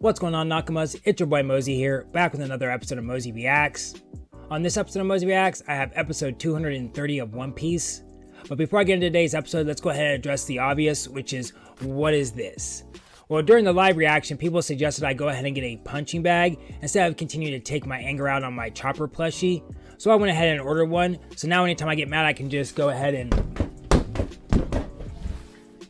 What's going on, Nakamas? It's your boy Mozy here, back with another episode of Mozy Reacts. On this episode of Mozy Reacts, I have episode 230 of One Piece. But before I get into today's episode, let's go ahead and address the obvious, which is, what is this? Well, during the live reaction, people suggested I go ahead and get a punching bag instead of continuing to take my anger out on my Chopper plushie. So I went ahead and ordered one, so now anytime I get mad, I can just go ahead and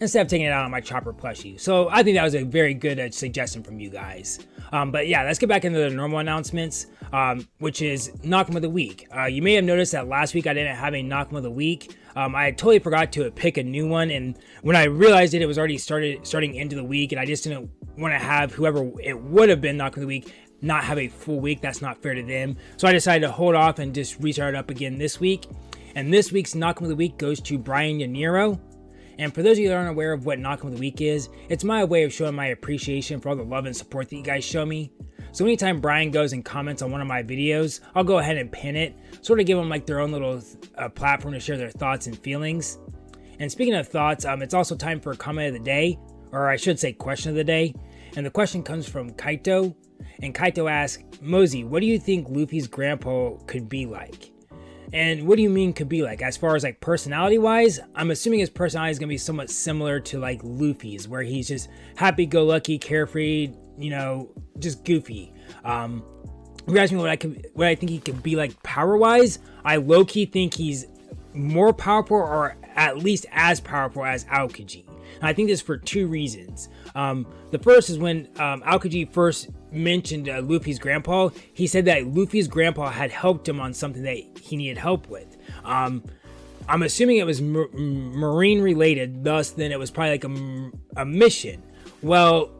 instead of taking it out on my Chopper plushie. So I think that was a very good suggestion from you guys. But yeah, let's get back into the normal announcements, which is Nakama of the Week. You may have noticed that last week I didn't have a Nakama of the Week. I totally forgot to pick a new one, and when I realized it was already starting into the week, and I just didn't want to have whoever it would have been Nakama of the Week not have a full week. That's not fair to them. So I decided to hold off and just restart it up again this week. And this week's Nakama of the Week goes to Brian Yaniro. And for those of you that aren't aware of what Nakama of the Week is, it's my way of showing my appreciation for all the love and support that you guys show me. So anytime Brian goes and comments on one of my videos, I'll go ahead and pin it, sort of give them like their own little platform to share their thoughts and feelings. And speaking of thoughts, it's also time for a comment of the day, or I should say question of the day. And the question comes from Kaito. And Kaito asks, Mozy, what do you think Luffy's grandpa could be like? And what do you mean could be like? As far as like personality wise, I'm assuming his personality is going to be somewhat similar to like Luffy's, where he's just happy-go-lucky, carefree, you know, just goofy. If you ask me what I think he could be like power-wise, I low-key think he's more powerful, or at least as powerful as Aokiji. And I think this for two reasons. The first is when Aokiji first mentioned Luffy's grandpa, he said that Luffy's grandpa had helped him on something that he needed help with. I'm assuming it was marine related, thus then it was probably like a mission. Well,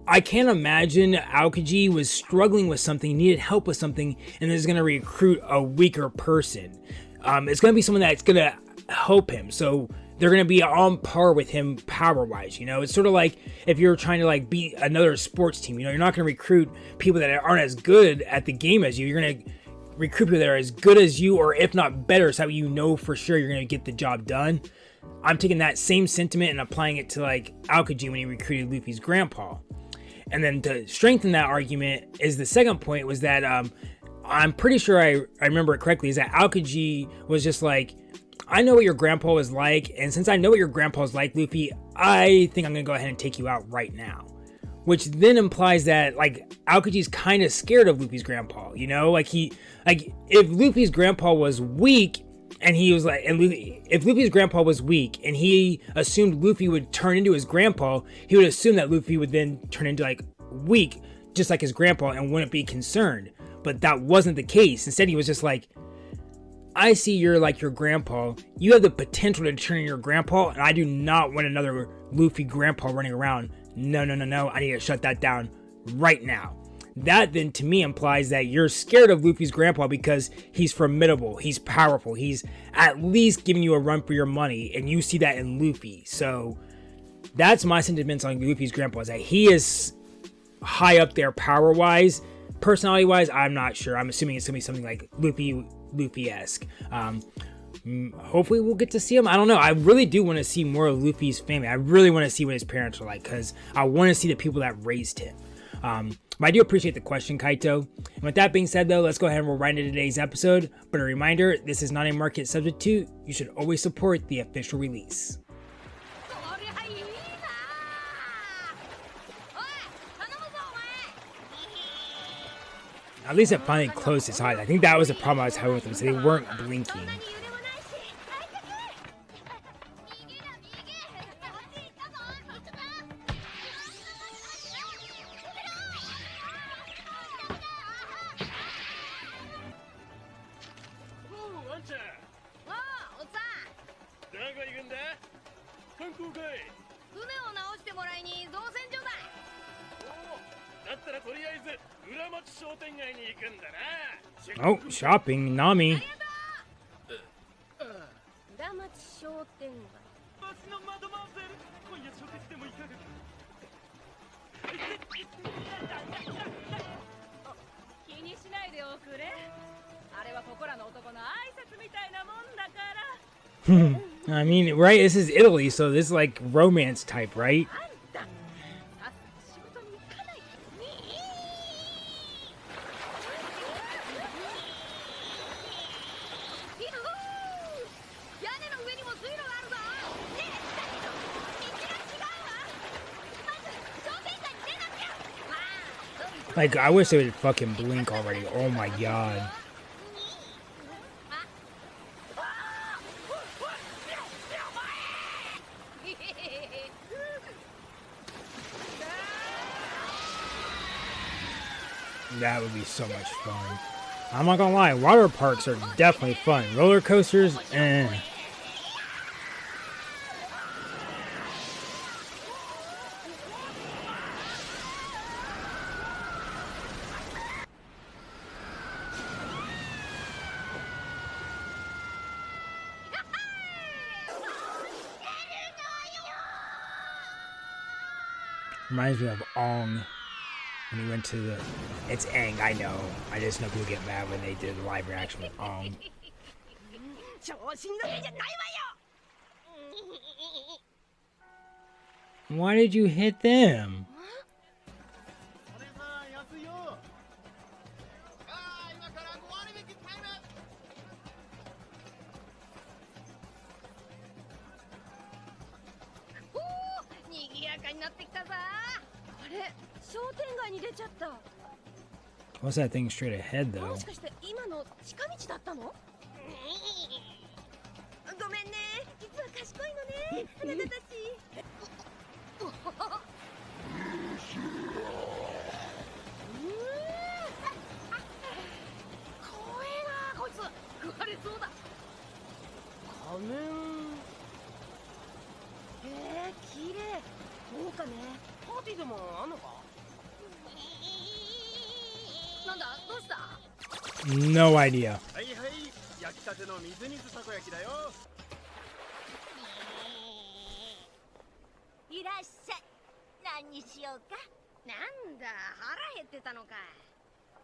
I can't imagine Aokiji was struggling with something, needed help with something, and is going to recruit a weaker person. It's going to be someone that's going to help him, so they're going to be on par with him power-wise, you know? It's sort of like if you're trying to like beat another sports team, you know, you're not going to recruit people that aren't as good at the game as you. You're going to recruit people that are as good as you, or if not better, so you know for sure you're going to get the job done. I'm taking that same sentiment and applying it to like Aokiji when he recruited Luffy's grandpa. And then to strengthen that argument is the second point was that I'm pretty sure I remember it correctly, is that Aokiji was just like, I know what your grandpa was like, and since I know what your grandpa was like, Luffy, I think I'm gonna go ahead and take you out right now. Which then implies that like Aokiji's kind of scared of Luffy's grandpa, you know? Like if Luffy's grandpa was weak, and he was like, if Luffy's grandpa was weak, and he assumed Luffy would turn into his grandpa, he would assume that Luffy would then turn into like weak, just like his grandpa, and wouldn't be concerned. But that wasn't the case. Instead, he was just like, I see you're like your grandpa. You have the potential to turn into your grandpa, and I do not want another Luffy grandpa running around. No. I need to shut that down right now. That then to me implies that you're scared of Luffy's grandpa because he's formidable, he's powerful, he's at least giving you a run for your money, and you see that in Luffy. So that's my sentiments on Luffy's grandpa, is that he is high up there power-wise. Personality-wise, I'm not sure. I'm assuming it's going to be something like Luffy-esque. Hopefully we'll get to see him. I don't know. I really do want to see more of Luffy's family. I really want to see what his parents are like, because I want to see the people that raised him. But I do appreciate the question, Kaito. And with that being said, though, let's go ahead and roll right into today's episode. But a reminder, this is not a market substitute. You should always support the official release. At least it finally closed his eyes. I think that was the problem I was having with them, so they weren't blinking. Oh, shopping, Nami. I mean, right? This is Italy, so this is like romance type, right? Like, I wish they would fucking blink already. Oh my god. That would be so much fun. I'm not gonna lie, water parks are definitely fun. Roller coasters, eh. Reminds me of Ong when he went to the. It's Aang, I know. I just know people get mad when they did the live reaction with Ong. Why did you hit them? What's that thing straight ahead though? No idea. 焼きたての水煮たこ焼きだよ。いらっしゃい。何にしようか。なんだ、腹減ってたのか。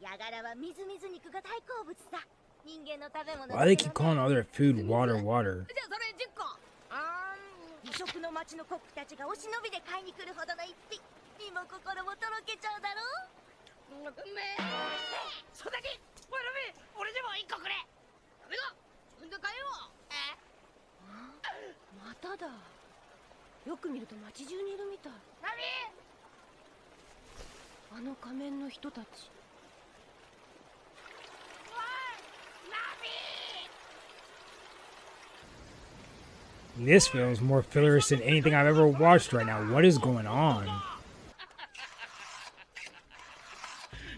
ヤガラはみずみず肉が大好物さ。人間の食べ物。Why do they keep calling other food water water? じゃあそれ10個。美食の町のコックたちがお忍びで買いに来るほどの一品。身も心もとろけちゃうだろう。それだけ。俺でも1個くれ。これが自分で買えよ。まただ。よく見ると街中にいるみたい。ナミ。あの仮面の人たち。This feels more fillerish than anything I've ever watched right now. What is going on?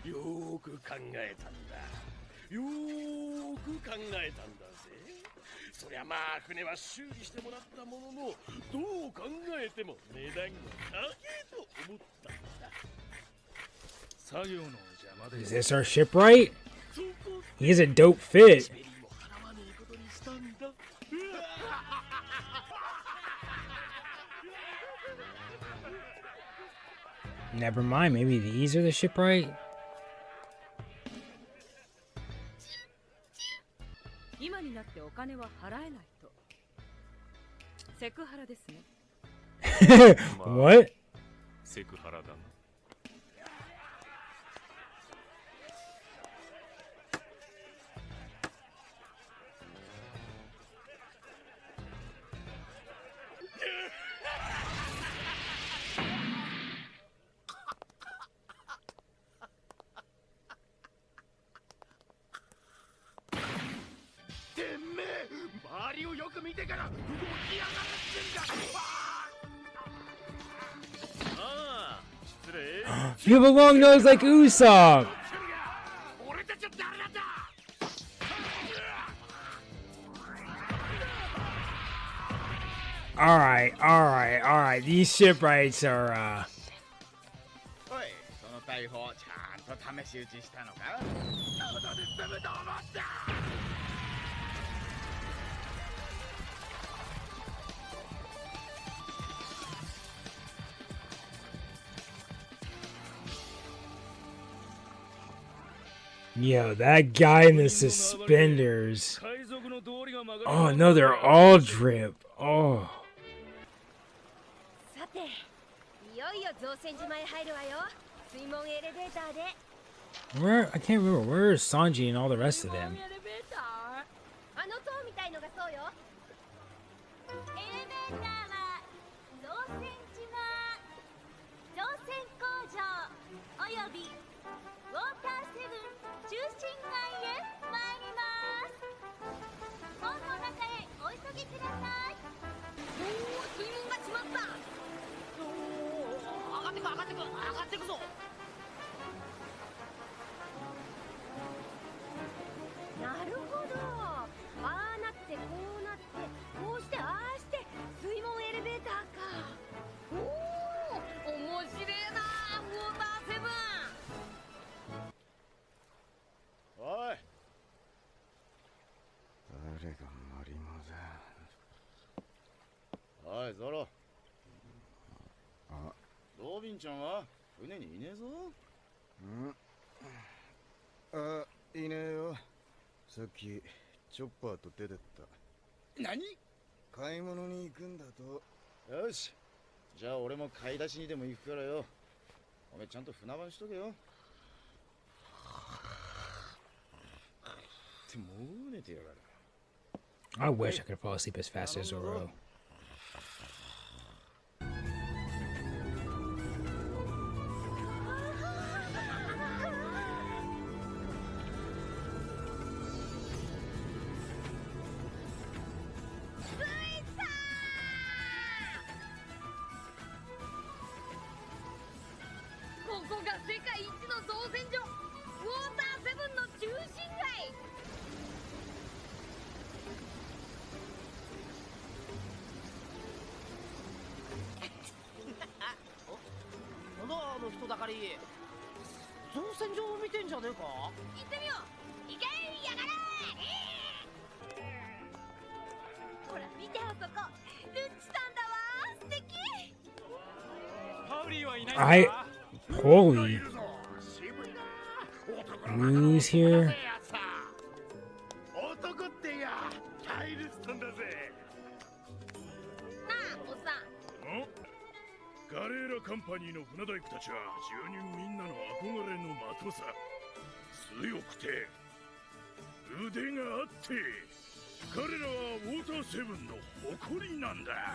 よーく考えたんだ。よーく考えたんだぜ。そりゃまあ船は修理してもらったものの、どう考えても値段が高えと思ったんだ。作業の邪魔で。 Is this our shipwright? He's a dope fit. Never mind, maybe these are the shipwright? What? You have a long nose like Usopp! Alright. These shipwrights are, おい、その大砲ちゃんと試し撃ちしたのか？ただで攻めたまった。Yo, that guy in the suspenders. Oh no, they're all drip. Oh. Where? I can't remember. Where is Sanji and all the rest of them? なるほど。ああなってこうなってこうしてああして水門エレベーターか。おお、面白いなウォーターセブン。おい、誰がマリモだ。おいゾロ。あ、ロビンちゃんは船にいねえぞ。あ、いねえよ。さっきチョッパーと出てった。何？買い物に行くんだと。よし、じゃあ俺も買い出しにでも行くからよ。おめえちゃんと船番しとけよ。ってもう寝てやがる。 I wish I could fall asleep as fast as Zoro. ここが世界一の造船所ウォーターセブンの中心街。なんだあの人だかり。造船所を見てんじゃねえか。行ってみよう。行けやがれ。ほら見てあそこルッチさんだわ。素敵。 I holy Who's here? 男ってやカイルストンだぜ。なあおっさん。ガレーラカンパニーの船大工たちは住人みんなの憧れの的さ。強くて腕があって彼らはウォーターセブンの誇りなんだ。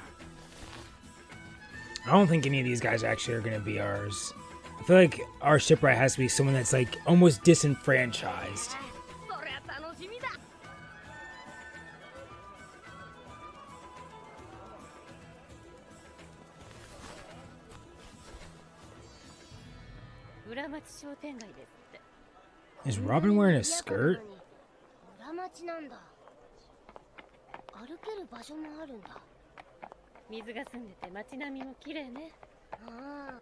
I don't think any of these guys actually are going to be ours. I feel like our shipwright has to be someone that's like almost disenfranchised. そりゃ楽しみだ。裏町商店街ですって。 Is Robin wearing a skirt? 裏町なんだ。歩ける場所もあるんだ。水が澄んでて街並みも綺麗ね。ああ。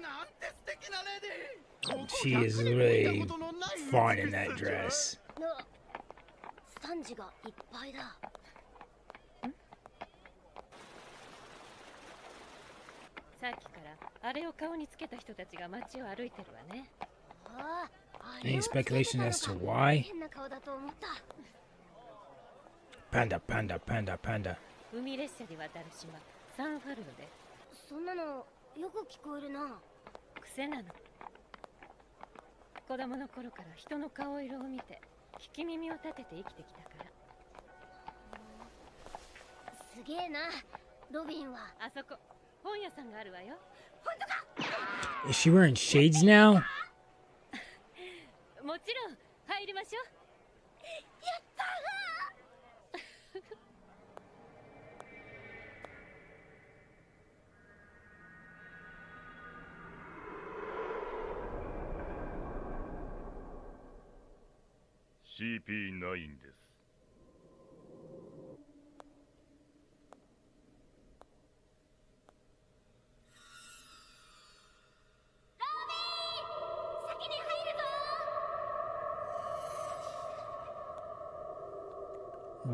なんて素敵なレディー。 She is really fine in that dress. スタンジがいっぱいだ。さっきからあれを顔につけた人たちが街を歩いてるわね。ああ、 Any speculation as to why? 変な顔だと思った。 Panda, panda, panda, panda. 海列車で渡る島サンファルドで。そんなのよく聞こえるな。癖なの。子供の頃から人の顔色を見て聞き耳を立てて生きてきたから。すげえなロビンは。あそこ本屋さんがあるわよ。本当か。 Is she wearing shades now? もちろん入りましょう。やったー。CP9 です。先に入るぞ。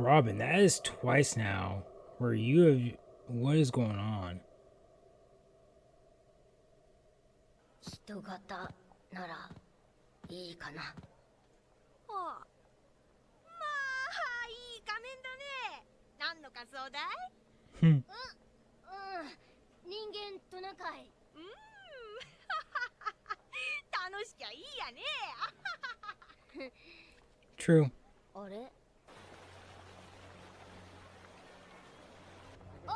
Robin, that is twice now where you have. What is going on? 人型ならいいかな。ああ、まあいい仮面だね。何の仮装だい？ Hmm. 人間トナカイ。楽しきゃいいやね。 True. あれ？おーい。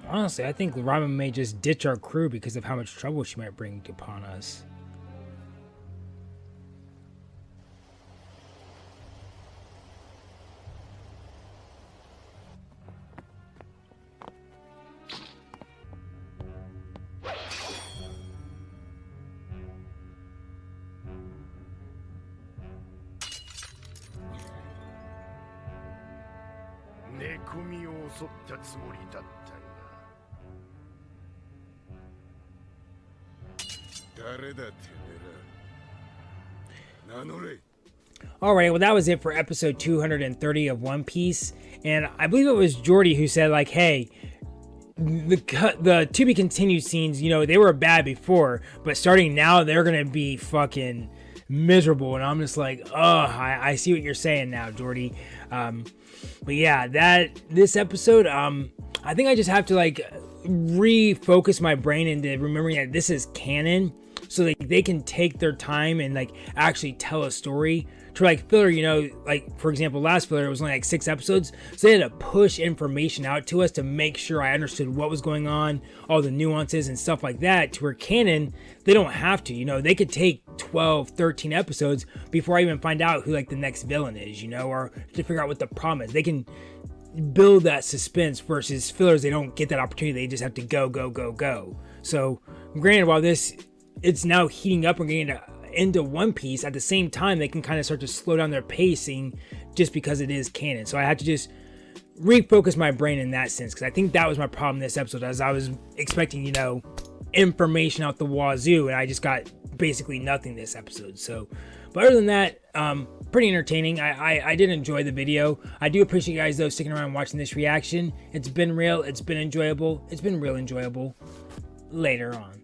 Honestly, I think Robin may just ditch our crew because of how much trouble she might bring upon us. 寝込みを襲ったつもりだったが。誰だてめえら。名乗れ。 Alright, well that was it for episode 230 of One Piece, and I believe it was Jordy who said like, hey, the to be continued scenes, you know, they were bad before, but starting now they're gonna be fucking miserable. And I'm just like, oh, I see what you're saying now, Jordy. But yeah, this episode, I think I just have to like refocus my brain into remembering that this is canon, so they can take their time and like actually tell a story. To like filler, you know, like for example, last filler it was only like 6 episodes, so they had to push information out to us to make sure I understood what was going on, all the nuances and stuff like that. To where canon, they don't have to, you know, they could take 12, 13 episodes before I even find out who like the next villain is, you know, or to figure out what the problem is. They can build that suspense versus fillers. They don't get that opportunity. They just have to go. So granted, while it's now heating up and getting into One Piece, at the same time they can kind of start to slow down their pacing just because it is canon. So I had to just refocus my brain in that sense, because I think that was my problem this episode, as I was expecting, you know, information out the wazoo, and I just got basically nothing this episode. So but other than that, pretty entertaining. I did enjoy the video. I do appreciate you guys though sticking around watching this reaction. It's been real, it's been enjoyable, it's been real enjoyable. Later on.